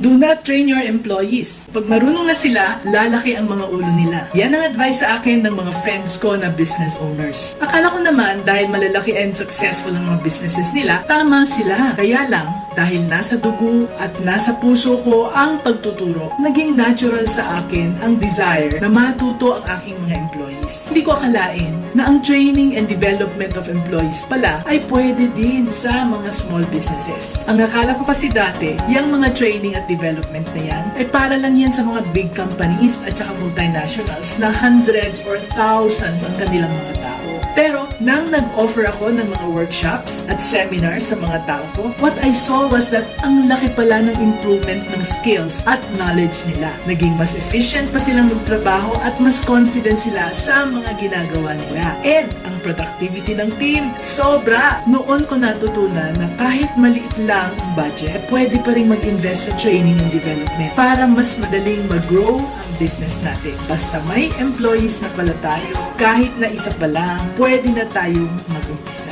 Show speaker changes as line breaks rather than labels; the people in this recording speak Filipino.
Do not train your employees. Pag marunong na sila, lalaki ang mga ulo nila. Yan ang advice sa akin ng mga friends ko na business owners. Akala ko naman dahil malalaki and successful ang mga businesses nila, tama sila. Kaya lang, dahil nasa dugo at nasa puso ko ang pagtuturo, naging natural sa akin ang desire na matuto ang aking mga employees. Hindi ko akalain na ang training and development of employees pala ay pwede din sa mga small businesses. Ang akala ko kasi dati, yung mga training at development na yan ay para lang yan sa mga big companies at saka multinationals na hundreds or thousands ang kanilang mga tao. Pero, nang nag-offer ako ng mga workshops at seminars sa mga tao ko, what I saw was that ang laki pala ng improvement ng skills at knowledge nila. Naging mas efficient pa silang magtrabaho at mas confident sila sa mga ginagawa nila. And, ang productivity ng team, sobra! Noon ko natutunan na kahit maliit lang ang budget, pwede pa rin mag-invest sa training and development para mas madaling mag-grow ang business natin. Basta may employees na pala tayo, kahit na isa pa lang, pwede na tayong mag-umpisa.